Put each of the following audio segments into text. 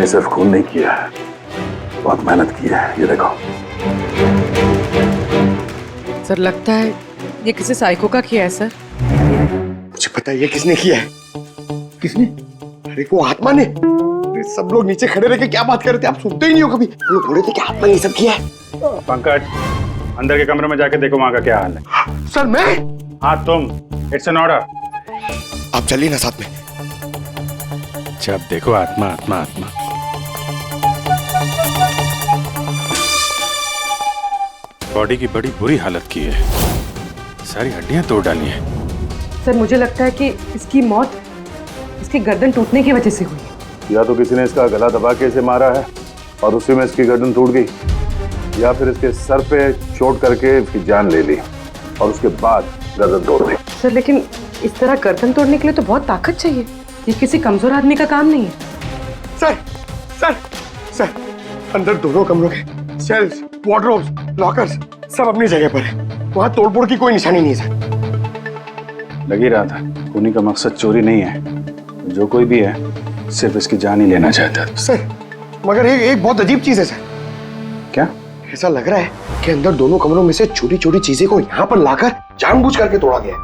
मैंने सिर्फ खून नहीं किया है, बहुत मेहनत की है। ये देखो। सर लगता है ये किसी साइको का किया है सर। मुझे पता है ये किसने किया है। किसने? अरे वो आत्मा ने। अरे सब लोग नीचे खड़े रह के क्या बात कर रहे थे, आप सुनते ही नहीं हो कभी। वो लोग बोले थे कि आत्मा ने ये सब किया है। पंकज, अंदर के कमरे में जाके देखो वहां का क्या हाल है। सर मैं? हाँ तुम, इट्स एन ऑर्डर। आप चलिए ना साथ में। जब देखो आत्मा आत्मा आत्मा। बॉडी की बड़ी बुरी हालत की है, सारी हड्डियां तोड़ डाली हैं। सर मुझे लगता है कि इसकी मौत इसकी गर्दन टूटने की वजह से हुई है। या तो किसी ने इसका गला दबा के इसे मारा है और उसी में इसकी गर्दन टूट गई, या फिर इसके सर पे चोट करके इसकी जान ले ली और उसके बाद गर्दन तोड़ दी। सर लेकिन इस तरह गर्दन तोड़ने के लिए तो बहुत ताकत चाहिए, ये किसी कमजोर आदमी का काम नहीं है। सर सर सर, अंदर दोनों कमरों के सेल्स, वार्डरोब्स, लॉकर्स सब अपनी जगह पर है। वहां तोड़फोड़ की कोई निशानी नहीं है सर। लग ही रहा था, खूनी का मकसद चोरी नहीं है, जो कोई भी है सिर्फ इसकी जान ही लेना चाहता है। सर मगर एक बहुत अजीब चीज है सर। क्या? ऐसा लग रहा है कि अंदर दोनों कमरों में से छोटी छोटी चीजें को यहाँ पर लाकर जानबूझ करके तोड़ा गया है।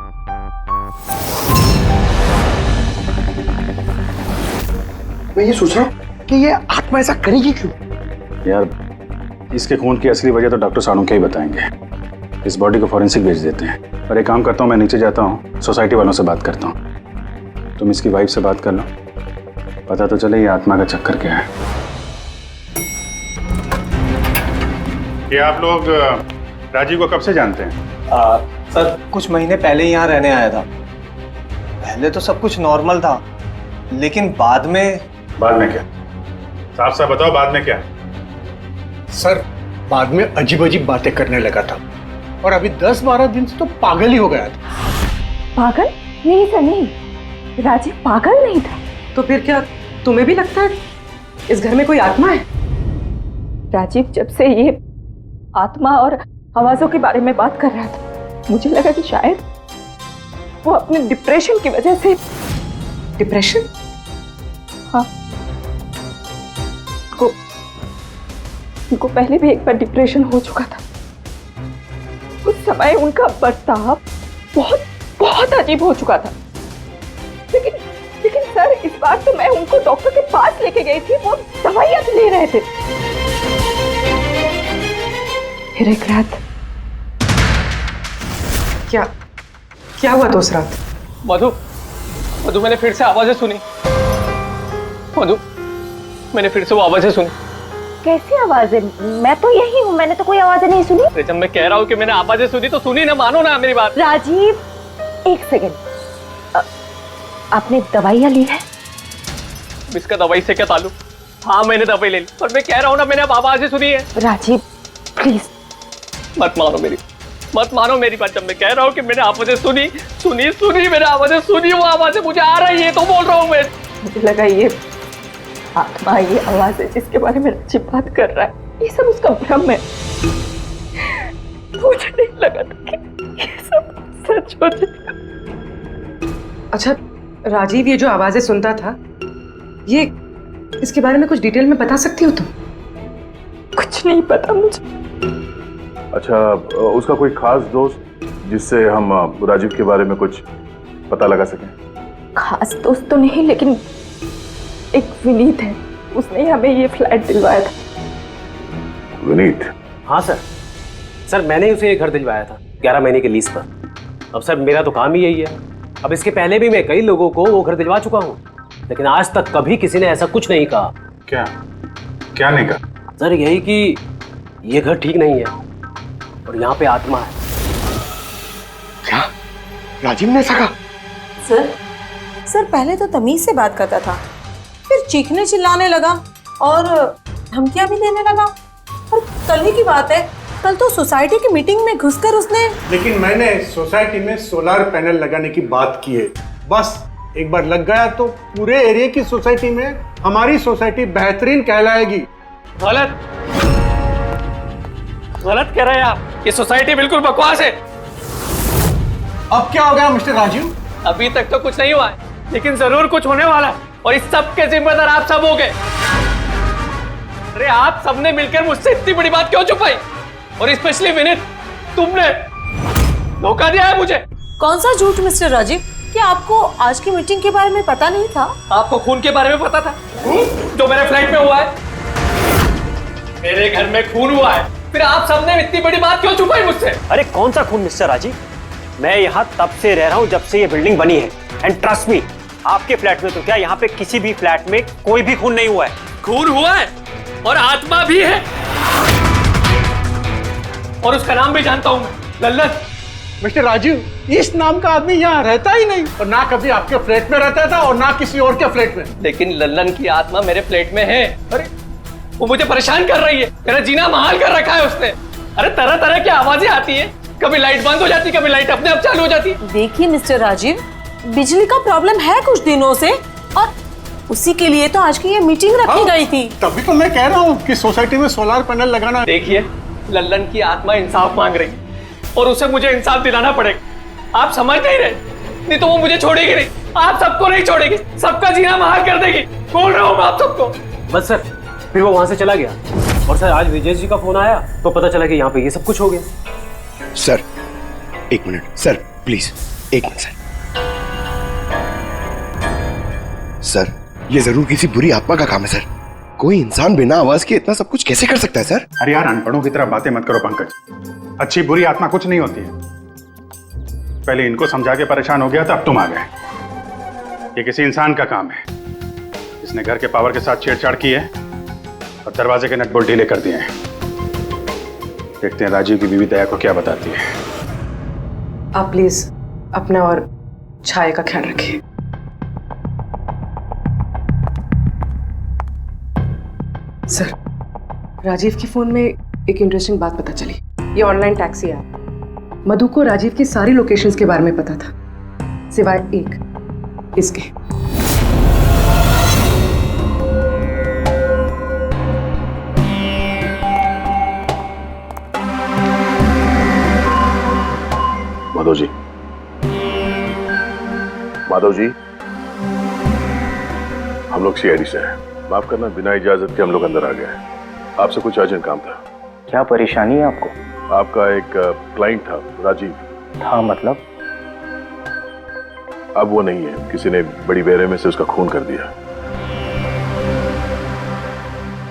मैं ये सोच रहा हूँ कि ये आत्मा ऐसा करेगी क्यों? यार इसके खून की असली वजह तो डॉक्टर साणुक्या ही बताएंगे। इस बॉडी को फॉरेंसिक भेज देते हैं। और एक काम करता हूँ, मैं नीचे जाता हूँ, सोसाइटी वालों से बात करता हूँ। तुम इसकी वाइफ से बात कर लो, पता तो चले ये आत्मा का चक्कर क्या है। ये आप लोग राजीव को कब से जानते हैं? सर कुछ महीने पहले ही यहाँ रहने आया था। पहले तो सब कुछ नॉर्मल था, लेकिन बाद में क्या? साफ साफ बताओ, बाद में क्या? सर बाद में अजीब अजीब बातें करने लगा था और अभी 10-12 दिन से तो पागल ही हो गया था। पागल? नहीं सर नहीं, राजीव पागल नहीं था। तो फिर क्या तुम्हें भी लगता है इस घर में कोई आत्मा है? राजीव जब से ये आत्मा और आवाजों के बारे में बात कर रहा था, मुझे लगा कि शायद वो अपने डिप्रेशन की वजह से। डिप्रेशन? हाँ, उनको पहले भी एक बार डिप्रेशन हो चुका था। उस समय उनका बर्ताव बहुत बहुत अजीब हो चुका था। लेकिन सर इस बार तो मैं उनको डॉक्टर के पास लेके गई थी, वो दवाइयां ले रहे थे। फिर एक रात क्या हुआ? उस रात मधु मैंने फिर से आवाजें सुनी। मैंने फिर से वो आवाजें सुनी। कैसी आवाजें? मैं तो यही हूँ, मैंने तो कोई आवाजें नहीं सुनी। अरे जब मैं कह रहा हूँ कि मैंने आवाजें सुनी तो सुनी ना, मानो ना मेरी बात। राजीव एक सेकंड, आपने दवाइयाँ ली है? इसका दवाई से क्या ताल्लुक? हाँ मैंने दवाई ले ली, पर मैं कह रहा हूँ ना मैंने अब आवाजें सुनी है। राजीव प्लीज मत मानो मेरी बात। जब मैं कह रहा हूँ कि मैंने आवाजें सुनी मैंने आवाजें सुनी, वो आवाजें मुझे आ रही है तो बोल रहा हूँ मैं। मुझे लगा ये आत्मा, ये आवाज है जिसके बारे में राजीव बात कर रहा है, ये सब उसका भ्रम है। मुझे नहीं लगा था कि ये सब सच हो जाएगा। अच्छा राजीव ये जो आवाजें सुनता था, ये इसके बारे में कुछ डिटेल में बता सकती हो तुम? कुछ नहीं पता मुझे। अच्छा, उसका कोई खास दोस्त जिससे हम राजीव के बारे में कुछ पता लगा सकें? खास दोस्त तो नहीं, लेकिन एक विनीत है, उसने हमें ये फ्लैट दिलवाया था। विनीत? हाँ सर मैंने ही उसे ये घर दिलवाया था 11 महीने के लीज पर। अब सर मेरा तो काम ही यही है। अब इसके पहले भी मैं कई लोगों को वो घर दिलवा चुका हूँ, लेकिन आज तक कभी किसी ने ऐसा कुछ नहीं कहा। क्या नहीं कहा? सर यही कि ये घर ठीक नहीं है और यहाँ पे आत्मा है। क्या राजीव ने ऐसा कहा? सर पहले तो तमीज से बात करता था, फिर चीखने चिल्लाने लगा और धमकियां भी देने लगा। और कल ही की बात है, कल तो सोसाइटी की मीटिंग में घुसकर उसने। लेकिन मैंने सोसाइटी में सोलर पैनल लगाने की बात की है। बस एक बार लग गया तो पूरे एरिया की सोसाइटी में हमारी सोसाइटी बेहतरीन कहलाएगी। गलत कह रहे हैं आप, ये सोसाइटी बिल्कुल बकवास है। अब क्या हो गया मिस्टर राजीव? अभी तक तो कुछ नहीं हुआ है, लेकिन जरूर कुछ होने वाला है और इस सब के जिम्मेदार आप सब हो गए। अरे आप सबने मिलकर मुझसे इतनी बड़ी बात क्यों छुपाई? और स्पेशली विनीत, तुमने धोखा दिया है मुझे। कौन सा झूठ मिस्टर राजीव? क्या आपको आज की मीटिंग के बारे में पता नहीं था? आपको खून के बारे में पता था? जो मेरे फ्लैट में हुआ है, मेरे घर में खून हुआ है, फिर आप सबने इतनी बड़ी बात क्यों छुपाई मुझसे? अरे कौन सा खून मिस्टर राजीव? मैं यहाँ तब से रह रहा हूँ जब से ये बिल्डिंग बनी है, एंड ट्रस्ट मी, आपके फ्लैट में तो क्या, यहाँ पे किसी भी फ्लैट में कोई भी खून नहीं हुआ है। खून हुआ है और आत्मा भी है, और उसका नाम भी जानता हूँ, लल्लन। मिस्टर राजीव, इस नाम का आदमी यहाँ रहता ही नहीं, और ना कभी आपके फ्लैट में रहता था और ना किसी और के फ्लैट में। लेकिन लल्लन की आत्मा मेरे फ्लैट में है। अरे वो मुझे परेशान कर रही है, मेरा जीना महाल कर रखा है उसने। अरे तरह तरह की आवाजें आती है, कभी लाइट बंद हो जाती, कभी लाइट अपने आप चालू हो जाती। देखिए मिस्टर राजीव, बिजली का प्रॉब्लम है कुछ दिनों से, और उसी के लिए तो आज की ये मीटिंग रखी गई थी। तभी तो मैं कह रहा हूँ कि सोसाइटी में सोलर पैनल लगाना। देखिए, लल्लन की आत्मा इंसाफ मांग रही और उसे मुझे इंसाफ दिलाना पड़ेगा। आप समझ नहीं रहे, नहीं तो वो मुझे छोड़ेगी नहीं, आप सबको नहीं छोड़ेगी, सबका जीना महाल कर देगी। बोल रहा हूँ मैं आप सबको। बस सर, फिर वो वहां से चला गया, और सर आज विजय जी का फोन आया तो पता चला कि यहाँ पे ये सब कुछ हो गया। सर एक मिनट सर, प्लीज एक मिनट सर। सर ये जरूर किसी बुरी आत्मा का काम है सर। कोई इंसान बिना आवाज के इतना सब कुछ कैसे कर सकता है सर? अरे यार, अनपढ़ों की तरह बातें मत करो पंकज। अच्छी बुरी आत्मा कुछ नहीं होती है। पहले इनको समझा के परेशान हो गया था, अब तुम आ गए। ये किसी इंसान का काम है, इसने घर के पावर के साथ छेड़छाड़ की है और दरवाजे के नट बोल्ट ढीले कर दिए हैं। देखते हैं राजीव की बीवी दया को क्या बताती है। आप प्लीज अपना और छाया का ख्याल रखिए। सर, राजीव के फोन में एक इंटरेस्टिंग बात पता चली। ये ऑनलाइन टैक्सी ऐप, मधु को राजीव की सारी लोकेशंस के बारे में पता था, सिवाय एक, इसके। माधव जी, माधव जी, हम लोग सीआईडी से हैं। माफ करना, बिना इजाजत के हम लोग अंदर आ गए हैं। आपसे कुछ अर्जेंट काम था। क्या परेशानी है आपको? आपका एक क्लाइंट था, राजीव। था मतलब? अब वो नहीं है, किसी ने बड़ी बेरहमी से उसका खून कर दिया।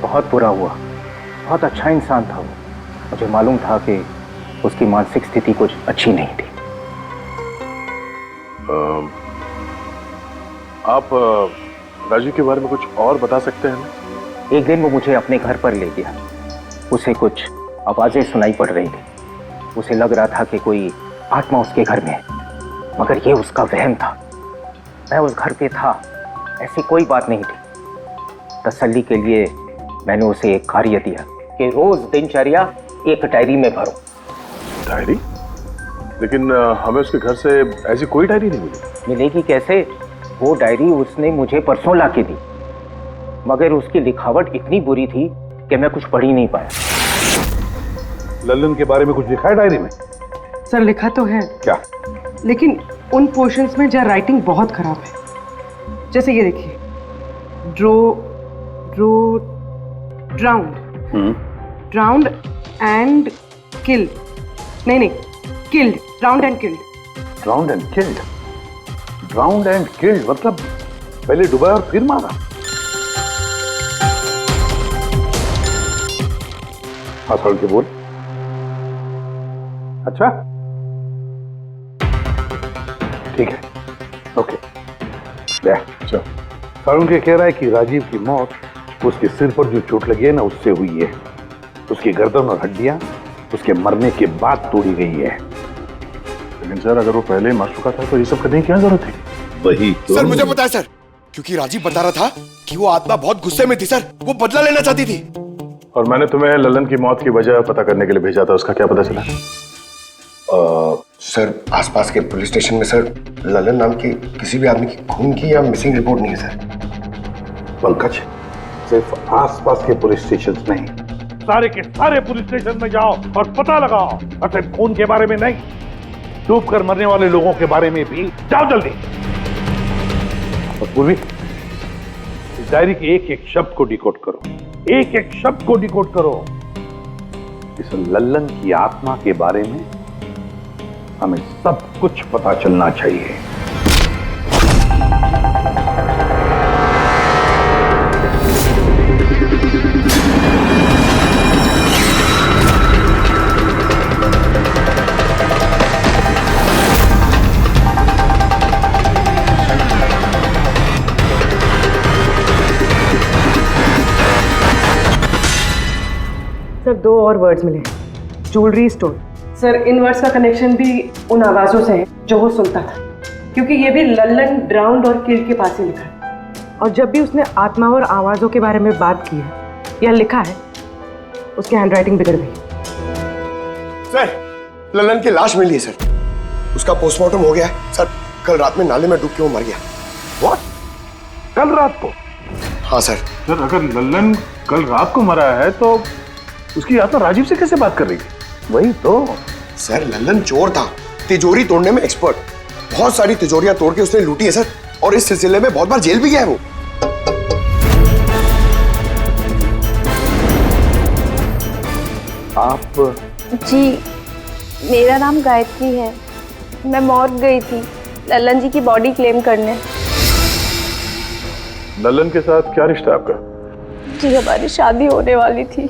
बहुत बुरा हुआ। बहुत अच्छा इंसान था वो। मुझे मालूम था कि उसकी मानसिक स्थिति कुछ अच्छी नहीं थी। आप राजीव के बारे में कुछ और बता सकते हैं? एक दिन वो मुझे अपने घर पर ले गया। उसे कुछ आवाजें सुनाई पड़ रही थी। उसे लग रहा था कि कोई आत्मा उसके घर में है, मगर ये उसका वहम था। मैं उस घर पे था, ऐसी कोई बात नहीं थी। तसल्ली के लिए मैंने उसे एक कार्य दिया कि रोज दिनचर्या एक डायरी में भरो। डायरी? लेकिन हमें उसके घर से ऐसी कोई डायरी नहीं मिली। मिलेगी कैसे? वो डायरी उसने मुझे परसों ला के दी, मगर उसकी लिखावट इतनी बुरी थी कि मैं कुछ पढ़ ही नहीं पाया। लल्लन के बारे में कुछ लिखा है डायरी में? सर, लिखा तो है। क्या? लेकिन उन पोर्शंस में जहाँ राइटिंग बहुत खराब है। जैसे ये देखिए, ड्राउंड एंड किल्ड। नहीं, killed, drowned and killed. Drowned and killed? Drowned and killed मतलब पहले डुबाया और फिर मारा? हाँ, सर के बोल। अच्छा, ठीक है, ओके। अच्छा, सारुण के कह रहा है कि राजीव की मौत उसके सिर पर जो चोट लगी है ना, उससे हुई है। उसकी गर्दन और हड्डियां उसके मरने के बाद तोड़ी गई है। लेकिन सर, अगर वो पहले मर चुका था तो ये सब करने की क्या जरूरत थी? वही तो। सर मुझे पता है सर, क्योंकि राजीव बता रहा था कि वो आत्मा बहुत गुस्से में थी सर, वो बदला लेना चाहती थी। और मैंने तुम्हें लल्लन की मौत की वजह पता करने के लिए भेजा था, उसका क्या पता चला? सर आसपास के पुलिस स्टेशन में सर लल्लन नाम के किसी भी आदमी की खून की या मिसिंग रिपोर्ट नहीं है सर। पंकज, सिर्फ आसपास के पुलिस स्टेशन नहीं, सारे के सारे पुलिस स्टेशन में जाओ और पता लगाओ। और सिर्फ खून के बारे में नहीं, डूब कर मरने वाले लोगों के बारे में भी जाओ जल्दी। और पूर्वी, इस डायरी के एक एक शब्द को डिकोड करो। एक एक शब्द को डिकोड करो। इस लल्लन की आत्मा के बारे में हमें सब कुछ पता चलना चाहिए। सर 2 और वर्ड्स मिले, ज्वेलरी स्टोर। सर इन वर्ड्स का कनेक्शन भी उन आवाज़ों से है जो वो सुनता था, क्योंकि ये भी लल्लन ड्राउन्ड और किल्ड के पास ही लिखा है। और जब भी उसने आत्मा और आवाज़ों के बारे में बात की है या लिखा है, उसकी हैंडराइटिंग बिगड़ गई। सर ललन की लाश मिली है सर, उसका पोस्टमार्टम हो गया है सर। कल रात में नाले में डूब के वो मर गया। व्हाट? कल रात को? हाँ सर। सर अगर लल्लन कल रात को मरा है तो उसकी आत्मा राजीव से कैसे बात कर रही थी? वही तो सर, लल्लन चोर था, तिजोरी तोड़ने में एक्सपर्ट। बहुत सारी तिजोरियां तोड़ के उसने लूटी है सर, और इस सिलसिले में बहुत बार जेल भी गया है वो। आप? जी मेरा नाम गायत्री है। मैं मौत गई थी लल्लन जी की बॉडी क्लेम करने। लल्लन के साथ क्या रिश्ता आपका? जी हमारी शादी होने वाली थी।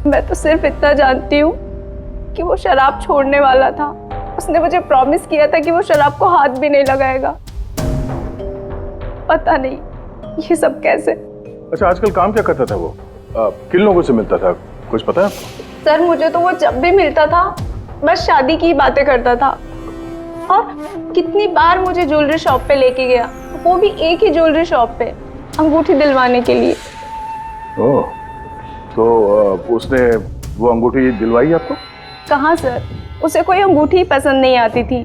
मैं तो सिर्फ इतना जानती हूँ कि वो शराब छोड़ने वाला था। उसने मुझे प्रॉमिस किया था कि वो शराब को हाथ भी नहीं लगाएगा। पता नहीं ये सब कैसे। अच्छा आजकल काम क्या करता था वो? किन लोगों से मिलता था, कुछ पता है आपको? सर मुझे तो वो जब भी मिलता था बस शादी की बातें करता था, और कितनी बार मुझे ज्वेलरी शॉप पे लेके गया, वो भी एक ही ज्वेलरी शॉप पे, अंगूठी दिलवाने के लिए। ओह, तो उसने वो अंगूठी दिलवाई आपको? कहाँ सर, उसे कोई अंगूठी पसंद नहीं आती थी।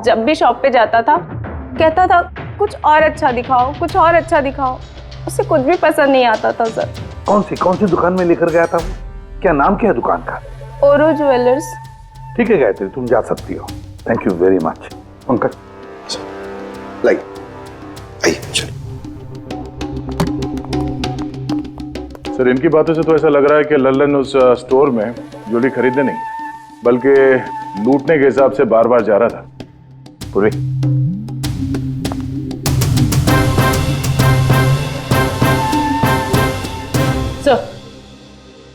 जब भी शॉप पे जाता था कहता था कुछ और अच्छा दिखाओ, कुछ और अच्छा दिखाओ। उसे कुछ भी पसंद नहीं आता था सर। कौन सी दुकान में लेकर गया था वो? क्या नाम क्या है दुकान का? ओरो ज्वेलर्स। ठीक है गायत्री, तुम जा सकती हो। Thank you very much. Pankaj like आइए चलिए। सर इनकी बातों से तो ऐसा लग रहा है कि लल्लन उस स्टोर में ज्वेलरी खरीदने नहीं बल्कि लूटने के हिसाब से बार बार जा रहा था। पूरी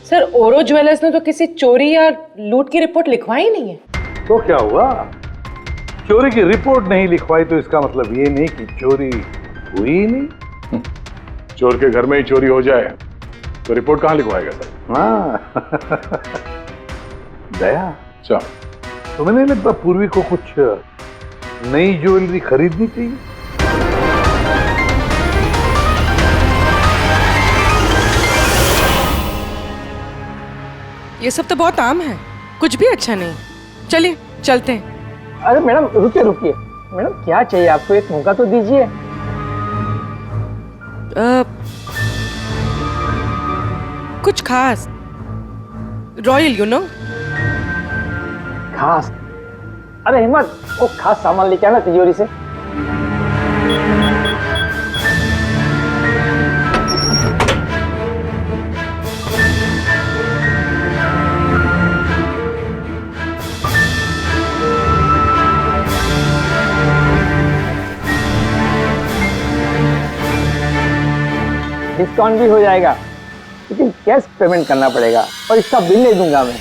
सर ओरो ज्वेलर्स ने तो किसी चोरी या लूट की रिपोर्ट लिखवाई नहीं है। तो क्या हुआ? चोरी की रिपोर्ट नहीं लिखवाई तो इसका मतलब ये नहीं कि चोरी हुई ही नहीं। चोर के घर में ही चोरी हो जाए तो रिपोर्ट कहाँ लिखवाएगा सर? हाँ दया, अच्छा तुम्हें नहीं लगता पूर्वी को कुछ नई ज्वेलरी खरीदनी चाहिए? ये सब तो बहुत आम है, कुछ भी अच्छा नहीं। चलिए चलते हैं। अरे मैडम रुकिए रुकिए, मैडम क्या चाहिए आपको, एक मौका तो दीजिए। कुछ खास, रॉयल यू नो। खास? अरे हिम्मत, वो खास सामान लेके आना तिजोरी से। डिस्काउंट भी हो जाएगा, लेकिन कैश पेमेंट करना पड़ेगा और इसका बिल नहीं दूंगा मैं।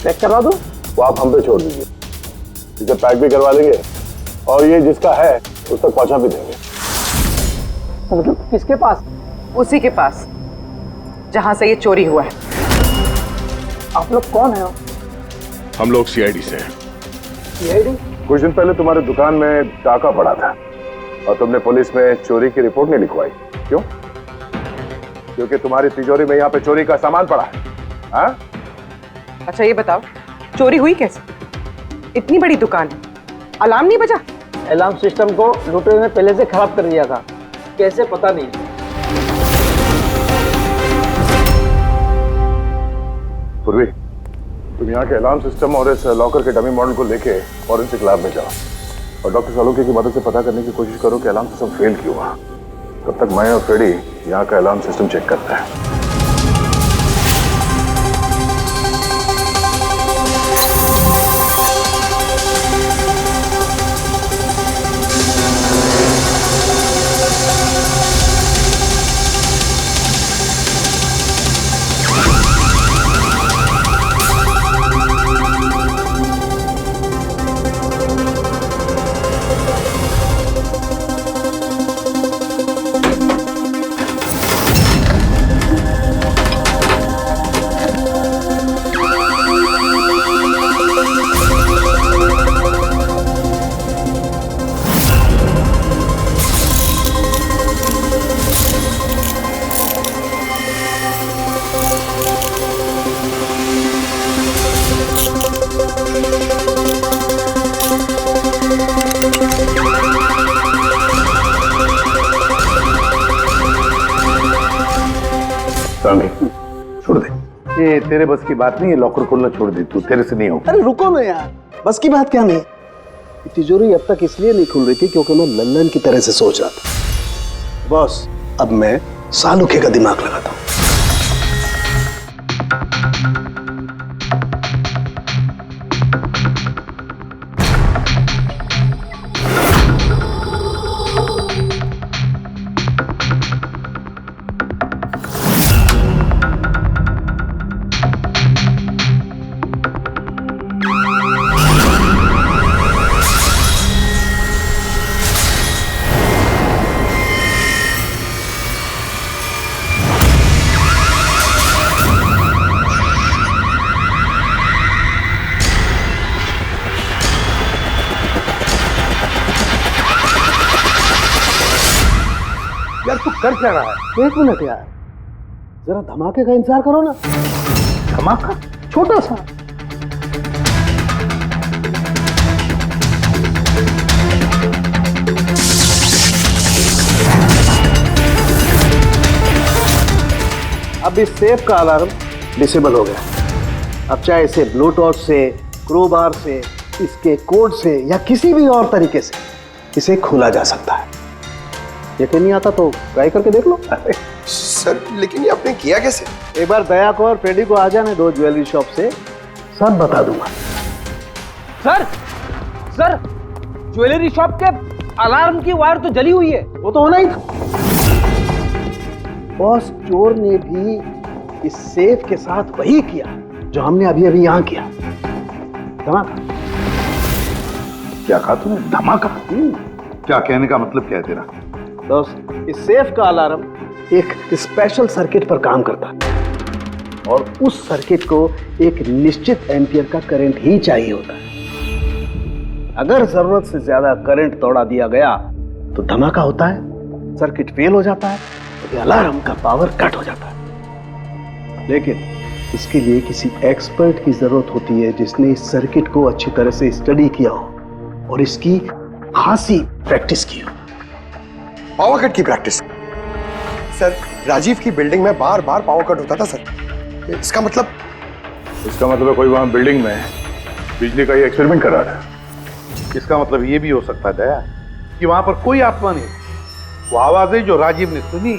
पैक करवा दूं? वो आप हम पे छोड़ दीजिए, इसे पैक भी करवा देंगे और ये जिसका है उस तक पहुंचा भी देंगे। मतलब किसके पास? उसी के पास जहां से ये चोरी हुआ है। आप लोग कौन है? हम लोग सीआईडी से हैं। सीआईडी? कुछ दिन पहले तुम्हारे दुकान में डाका पड़ा था और तुमने पुलिस में चोरी की रिपोर्ट नहीं लिखवाई, क्यों? क्योंकि तुम्हारी तिजोरी में यहाँ पे चोरी का सामान पड़ा है। हाँ? अच्छा ये बताओ, चोरी हुई कैसे? इतनी बड़ी दुकान है, अलार्म नहीं बजा? अलार्म सिस्टम को लुटेरे ने पहले से खराब कर दिया था, कैसे पता नहीं। पूर्वी, तुम यहाँ के अलार्म सिस्टम और इस लॉकर के डमी मॉडल को लेके फॉरेंसिक लैब में जाओ और डॉक्टर सालुके की मदद से पता करने की कोशिश करो कि अलार्म सिस्टम फेल क्यों हुआ। तब तक मैं और फ्रेडी यहाँ का अलार्म सिस्टम चेक करते हैं। छोड़ दे, ये तेरे बस की बात नहीं है। लॉकर खोलना छोड़ दे तू, तेरे से नहीं होगा। अरे रुको ना यार, बस की बात क्या नहीं है। तिजोरी अब तक इसलिए नहीं खुल रही थी क्योंकि मैं लल्लन की तरह से सोच रहा था। बॉस, अब मैं सालुखे का दिमाग लगाता हूँ। यार तू कर क्या रहा है? एक मिनट यार, जरा धमाके का इंतजार करो ना। धमाका? छोटा सा। अब इस सेफ का अलार्म डिसेबल हो गया। अब चाहे इसे ब्लूटूथ से, क्रोबार से, इसके कोड से या किसी भी और तरीके से इसे खोला जा सकता है। यकीन नहीं आता तो ट्राई करके देख लो। सर लेकिन ये आपने किया कैसे? एक बार दया को और पेडी को आ जाने दो ज्वेलरी शॉप से, सब बता दूंगा। सर ज्वेलरी शॉप के अलार्म की वायर तो जली हुई है। वो तो होना ही था। बॉस, चोर ने भी इस सेफ के साथ वही किया जो हमने अभी अभी यहां किया। धमाका। क्या कहा तूने? धमाका? क्या कहने का मतलब क्या है तेरा? दोस्त, इस सेफ का अलार्म एक स्पेशल सर्किट पर काम करता है और उस सर्किट को एक निश्चित एम्पियर का करंट ही चाहिए होता है। अगर जरूरत से ज्यादा करंट तोड़ा दिया गया तो धमाका होता है, सर्किट फेल हो जाता है, तो अलार्म का पावर कट हो जाता है। लेकिन इसके लिए किसी एक्सपर्ट की जरूरत होती है जिसने इस सर्किट को अच्छी तरह से स्टडी किया हो और इसकी खासी प्रैक्टिस की हो। पावर कट की प्रैक्टिस? सर, राजीव की बिल्डिंग में बार बार पावर कट होता था सर। इसका मतलब है कोई वहां बिल्डिंग में बिजली का ही एक्सपेरिमेंट कर रहा था। इसका मतलब ये भी हो सकता है दया कि वहां पर कोई आत्मा नहीं। वो आवाजें जो राजीव ने सुनी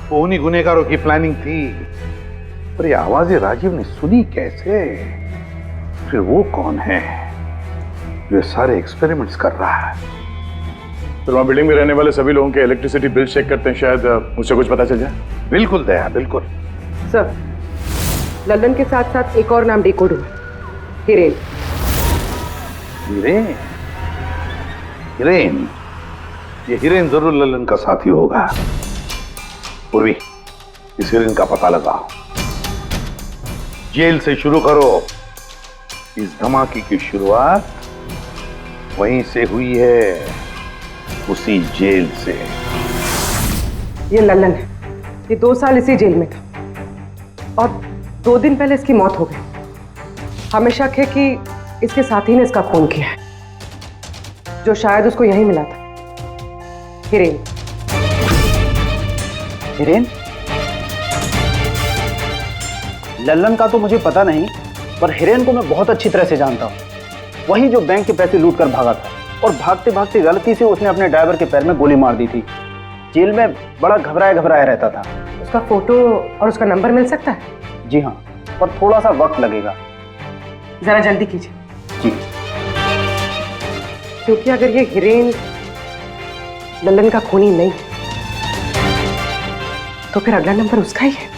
वो उन्हीं गुनहगारों की प्लानिंग थी। पर ये आवाजें राजीव ने सुनी कैसे? फिर वो कौन है जो सारे एक्सपेरिमेंट्स कर रहा है? फिर वहां बिल्डिंग में रहने वाले सभी लोगों के इलेक्ट्रिसिटी बिल चेक करते हैं, शायद मुझसे कुछ पता चल जाए। बिल्कुल दया, बिल्कुल। सर, लल्लन के साथ साथ एक और नाम डिकोड हुआ, हिरेन। हिरेन? हिरेन? ये हिरेन जरूर लल्लन का साथी होगा। पूर्वी, इस हिरेन का पता लगाओ। जेल से शुरू करो। इस धमाके की शुरुआत वहीं से हुई है, उसी जेल से। ये लल्लन है, ये 2 साल इसी जेल में था और 2 दिन पहले इसकी मौत हो गई। हमें शक है कि इसके साथी ने इसका खून किया है, जो शायद उसको यहीं मिला था। हिरेन। हिरेन? लल्लन का तो मुझे पता नहीं, पर हिरेन को मैं बहुत अच्छी तरह से जानता हूँ। वही जो बैंक के पैसे लूट कर भागा था और भागते भागते गलती से उसने अपने ड्राइवर के पैर में गोली मार दी थी। जेल में बड़ा घबराया घबराया रहता था। उसका फोटो और उसका नंबर मिल सकता है? जी हाँ, पर थोड़ा सा वक्त लगेगा। जरा जल्दी कीजिए। जी। क्योंकि अगर ये हिरेन लल्लन का खूनी नहीं तो फिर अगला नंबर उसका ही है।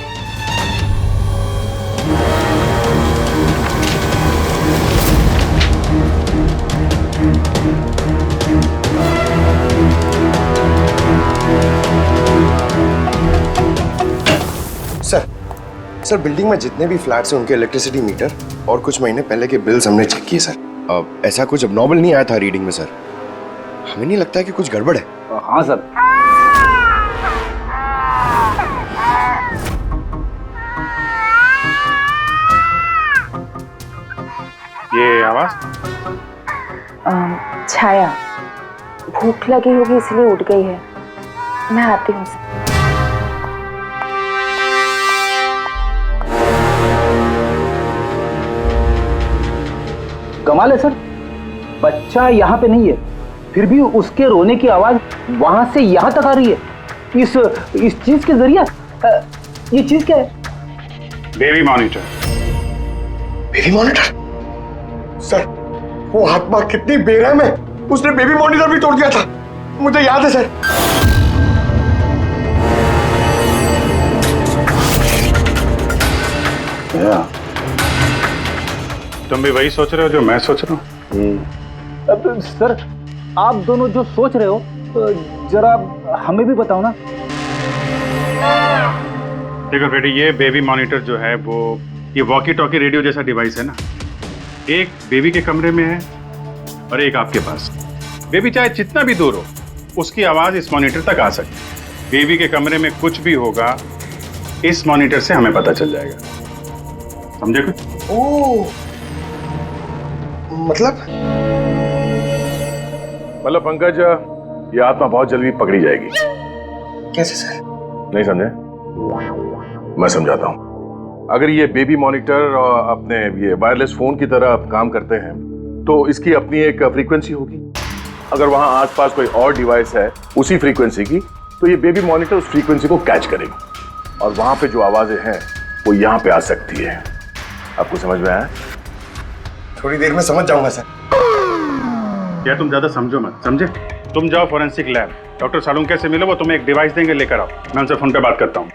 सर बिल्डिंग में जितने भी फ्लैट्स हैं उनके इलेक्ट्रिसिटी मीटर और कुछ महीने पहले के बिल्स हमने चेक किए सर। ऐसा कुछ अबनॉर्मल नहीं आया था रीडिंग में सर। हमें नहीं लगता है कि कुछ गड़बड़ है। हाँ सर। ये आवाज? छाया भूख लगी होगी इसलिए उठ गई है। मैं आती हूँ सर। कमाल है सर, बच्चा यहाँ पे नहीं है, फिर भी उसके रोने की आवाज वहां से यहाँ तक आ रही है। इस चीज के जरिए ये चीज क्या है? Baby monitor. Baby monitor? Sir वो आत्मा कितनी बेरहम है, उसने बेबी मॉनिटर भी तोड़ दिया था, मुझे याद है सर। तुम भी वही सोच रहे हो जो मैं सोच रहा हूँ? अब सर आप दोनों जो सोच रहे हो जरा हमें भी बताओ ना। देखो बेटी, ये बेबी मॉनिटर जो है वो ये वॉकी टॉकी रेडियो जैसा डिवाइस है ना। एक बेबी के कमरे में है और एक आपके पास। बेबी चाहे जितना भी दूर हो उसकी आवाज इस मॉनिटर तक आ सकती है। बेबी के कमरे में कुछ भी होगा इस मॉनिटर से हमें पता चल जाएगा। समझे कुछ? ओह, मतलब पंकज, ये आत्मा बहुत जल्दी पकड़ी जाएगी। कैसे सर? नहीं समझे? मैं समझाता हूँ। अगर ये बेबी मॉनिटर अपने ये वायरलेस फोन की तरह काम करते हैं तो इसकी अपनी एक फ्रीक्वेंसी होगी। अगर वहां आसपास कोई और डिवाइस है उसी फ्रीक्वेंसी की तो ये बेबी मॉनिटर उस फ्रीक्वेंसी को कैच करेगी और वहां पे जो आवाजें हैं वो यहाँ पे आ सकती है। आपको समझ में आया? थोड़ी देर में समझ जाऊंगा सर। क्या तुम ज्यादा समझो मत, समझे? तुम जाओ फॉरेंसिक लैब, डॉक्टर सालुंके से मिलो, वो तुम्हें एक डिवाइस देंगे, लेकर आओ। मैं उनसे फोन पे बात करता हूँ।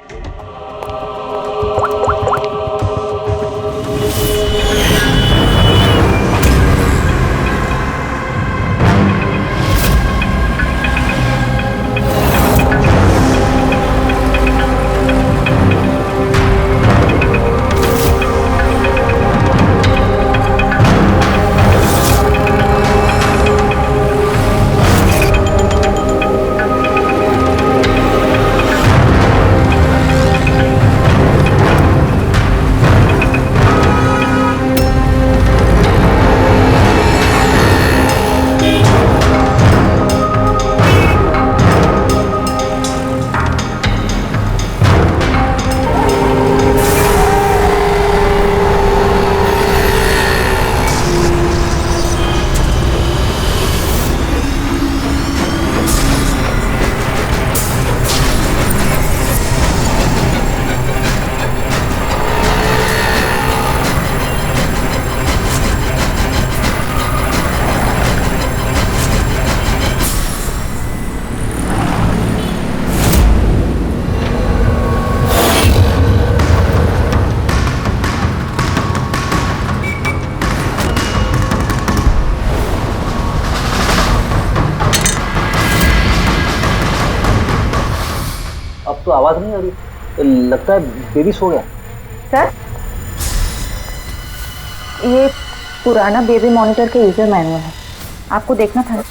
तो आवाज नहीं आ रही, लगता है बेबी सो गया। सर ये पुराना बेबी मॉनिटर का यूजर मैनुअल है, आपको देखना था।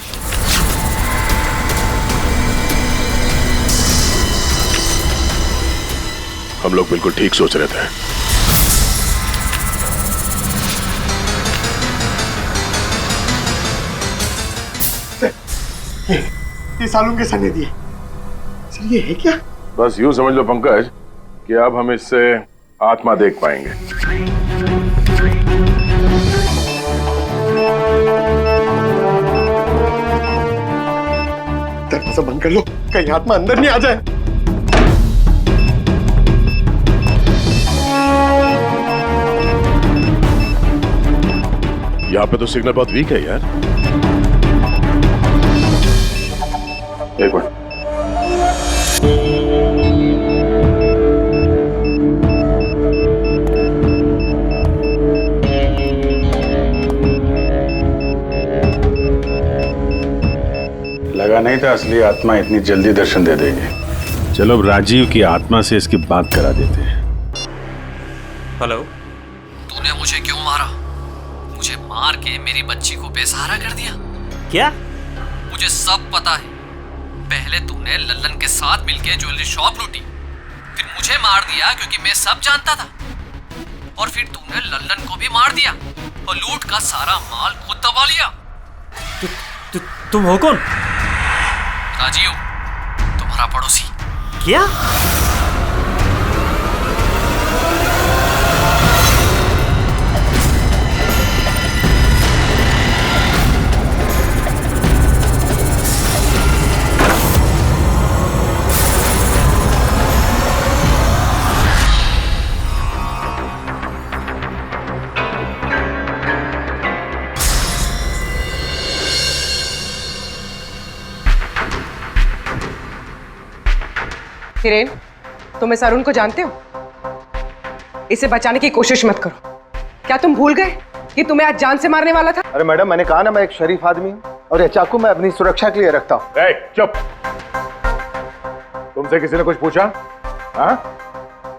हम लोग बिल्कुल ठीक सोच रहे थे। ये सालुंके सर ने दिए। सर ये है क्या? बस यूं समझ लो पंकज कि अब हम इससे आत्मा देख पाएंगे। सब बंद कर लो, कहीं आत्मा अंदर नहीं आ जाए। यहाँ पे तो सिग्नल बहुत वीक है यार। एक मिनट। लगा नहीं था असली आत्मा इतनी जल्दी दर्शन दे देगी। चलो अब राजीव की आत्मा से इसकी बात करा देते हैं। हेलो। तूने मुझे क्यों मारा? मुझे मार के मेरी बच्ची को बेसहारा कर दिया। क्या? मुझे सब पता है। पहले तूने लल्लन के साथ मिलके ज्वेलरी शॉप लूटी, फिर मुझे मार दिया क्योंकि मैं सब जानता था, और फिर तूने लल्लन को भी मार दिया और लूट का सारा माल खुद दबा लिया। तुम हो कौन? राजीव, तुम्हारा पड़ोसी। क्या? हिरेन, तुम इस अरुण को जानते हो? इसे बचाने की कोशिश मत करो। क्या तुम भूल गए कि तुम्हें आज जान से मारने वाला था? अरे मैडम, मैंने कहा ना मैं एक शरीफ आदमी हूँ, और ये चाकू मैं अपनी सुरक्षा के लिए रखता हूँ। चुप। तुमसे किसी ने कुछ पूछा? हाँ?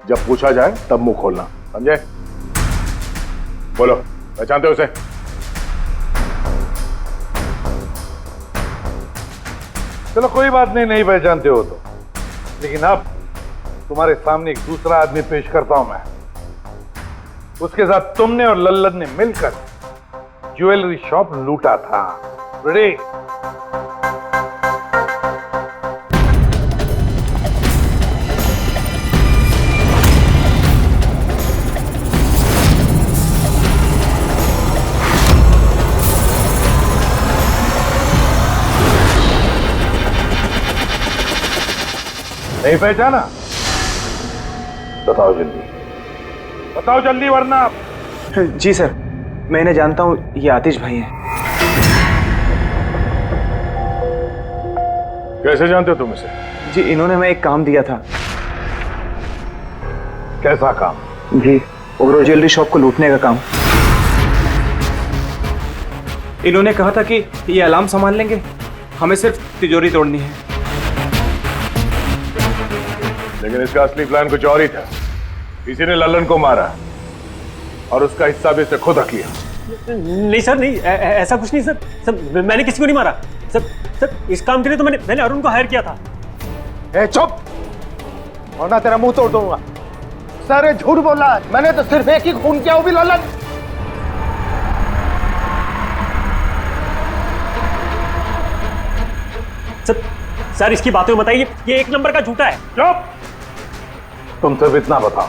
जब पूछा जाए तब मुंह खोलना, समझे? बोलो, पहचानते हो उसे? चलो कोई बात नहीं, नहीं पहचानते हो तो, लेकिन अब तुम्हारे सामने एक दूसरा आदमी पेश करता हूं मैं। उसके साथ तुमने और लल्लन ने मिलकर ज्वेलरी शॉप लूटा था। रेडी? नहीं पहचाना? बताओ जल्दी, बताओ जल्दी, वरना। जी सर, मैं इन्हें जानता हूँ, ये आतिश भाई हैं। कैसे जानते हो तुम इसे? जी, इन्होंने हमें एक काम दिया था। कैसा काम? जी, ओवरऑल ज्वेलरी शॉप को लूटने का काम। इन्होंने कहा था कि ये अलार्म संभाल लेंगे, हमें सिर्फ तिजोरी तोड़नी है। लेकिन इसका असली प्लान कुछ और ही था। किसी ने लल्लन को मारा और उसका हिस्सा भी इसने खुद रख लिया। नहीं सर, नहीं, ऐसा कुछ नहीं सर। सर, मैंने किसी को नहीं मारा। सर, इस काम के लिए तो मैंने अरुण को हायर किया था। ए चुप, वरना तेरा मुंह तोड़ दूंगा। सर, ये झूठ बोल रहा है। मैंने तो सिर्फ एक ही खून किया, वो भी लल्लन। सर, इसकी बातें बताइए, ये एक नंबर का झूठा है। चुप। तुम सिर्फ इतना बताओ,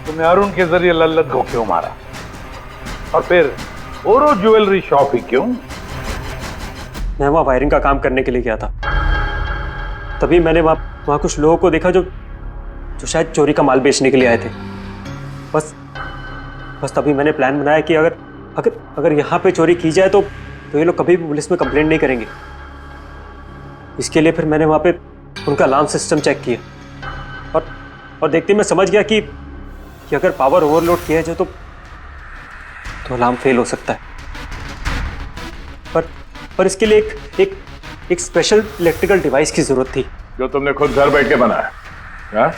तुमने अरुण के जरिए लल्लन को क्यों मारा, और फिर ओरो ज्वेलरी शॉप ही क्यों? मैं वहां वायरिंग का काम करने के लिए गया था। तभी मैंने वहां कुछ लोगों को देखा जो शायद चोरी का माल बेचने के लिए आए थे। बस तभी मैंने प्लान बनाया कि अगर यहाँ पे चोरी की जाए तो ये लोग कभी भी पुलिस में कंप्लेंट नहीं करेंगे। इसके लिए फिर मैंने वहाँ पे उनका अलार्म सिस्टम चेक किया, और देखते मैं समझ गया कि अगर पावर ओवरलोड किया जाए तो अलार्म फेल हो सकता है। पर इसके लिए एक स्पेशल इलेक्ट्रिकल डिवाइस की जरूरत थी, जो तुमने खुद घर बैठ के बनाया, हाँ?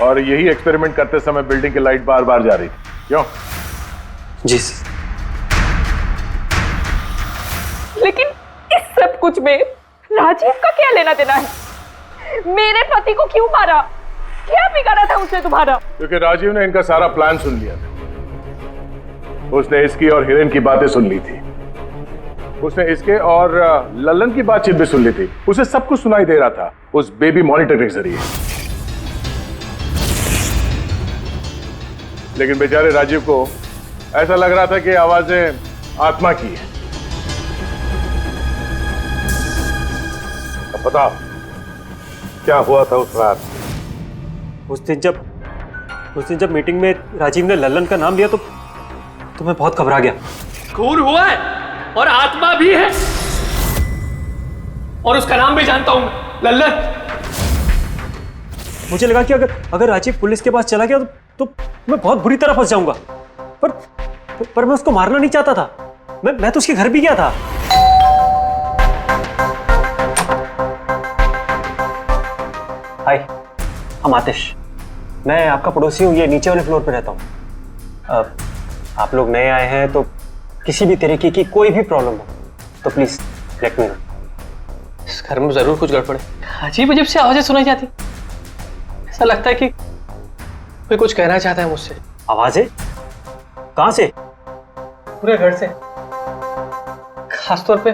और यही एक्सपेरिमेंट करते समय बिल्डिंग की लाइट बार बार जा रही थी, क्यों? जी। लेकिन इस सब कुछ में राजीव का क्या लेना देना है? मेरे पति को क्यों मारा? क्या बिगाड़ा था उसने तुम्हारा? क्योंकि राजीव ने इनका सारा प्लान सुन लिया था। उसने इसकी और हिरेन की बातें सुन ली थी। उसने इसके और लल्लन की बातचीत भी सुन ली थी। उसे सब कुछ सुनाई दे रहा था उस बेबी मॉनिटर के जरिए। लेकिन बेचारे राजीव को ऐसा लग रहा था कि आवाजें आत्मा की है। अब बताओ क्या हुआ था उस रात? उस दिन जब मीटिंग में राजीव ने लल्लन का नाम लिया तो मैं बहुत घबरा गया। खून हुआ है और आत्मा भी है, और उसका नाम भी जानता हूं, लल्लन। मुझे लगा कि अगर राजीव पुलिस के पास चला गया तो मैं बहुत बुरी तरह फंस जाऊंगा, पर मैं उसको मारना नहीं चाहता था। मैं तो उसके घर भी गया था। हाय, हम आतिश, मैं आपका पड़ोसी हूँ, ये नीचे वाले फ्लोर पे रहता हूँ। आप लोग नए आए हैं तो किसी भी तरीके की कोई भी प्रॉब्लम हो तो प्लीज लेट मी नो। इस घर में जरूर कुछ गड़बड़ है। अजीब अजीब से आवाजें सुनाई जाती, ऐसा लगता है कि कोई कुछ कहना चाहता है मुझसे। आवाजें? कहां से? पूरे घर से, खासतौर पे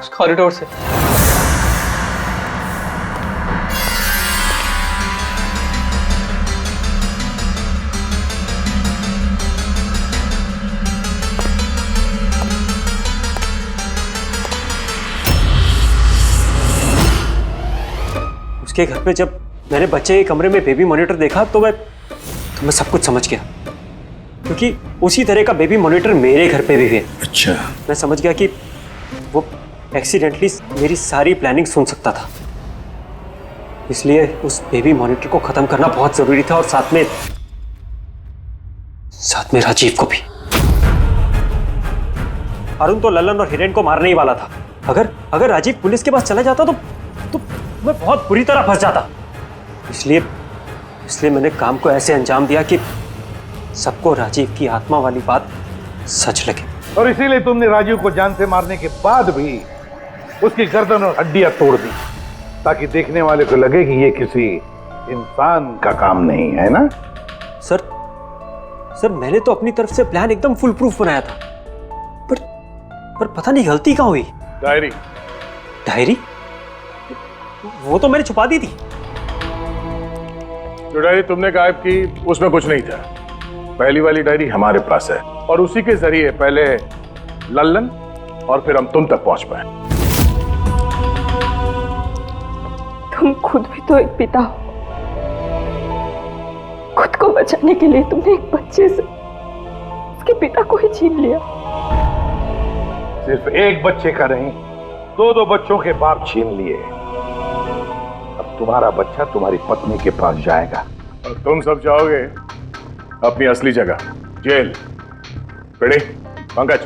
उस कॉरिडोर से। उसके घर पे जब मैंने बच्चे के कमरे में बेबी मॉनिटर देखा तो मैं सब कुछ समझ गया, क्योंकि उसी तरह का बेबी मॉनिटर मेरे घर पे भी है। अच्छा। मैं समझ गया कि वो एक्सीडेंटली मेरी सारी प्लानिंग सुन सकता था, इसलिए उस बेबी मॉनिटर को खत्म करना बहुत जरूरी था, और साथ में राजीव को भी। अरुण तो लल्लन और हिरेन को मारने ही वाला था। अगर राजीव पुलिस के पास चला जाता तो मैं बहुत बुरी तरह फंस जाता। इसलिए मैंने काम को ऐसे अंजाम दिया कि सबको राजीव की आत्मा वाली बात सच लगे। और इसीलिए तुमने राजीव को जान से मारने के बाद भी उसकी गर्दन और हड्डियां तोड़ दी, ताकि देखने वाले को लगे कि ये किसी इंसान का काम नहीं है ना? सर मैंने तो अपनी तरफ से प्लान एकदम फुल प्रूफ बनाया था, पर पता नहीं गलती कहाँ हुई। डायरी? वो तो मैंने छुपा दी थी। जो डायरी तुमने गायब की उसमें कुछ नहीं था। पहली वाली डायरी हमारे पास है, और उसी के जरिए पहले लल्लन और फिर हम तुम तक पहुंच पाए। तुम खुद भी तो एक पिता हो। खुद को बचाने के लिए तुमने एक बच्चे से उसके पिता को ही छीन लिया। सिर्फ एक बच्चे का नहीं, दो बच्चों के बाप छीन लिए। अब तुम्हारा बच्चा तुम्हारी पत्नी के पास जाएगा, और तुम सब जाओगे अपनी असली जगह, जेल। बेड़े, पंकज।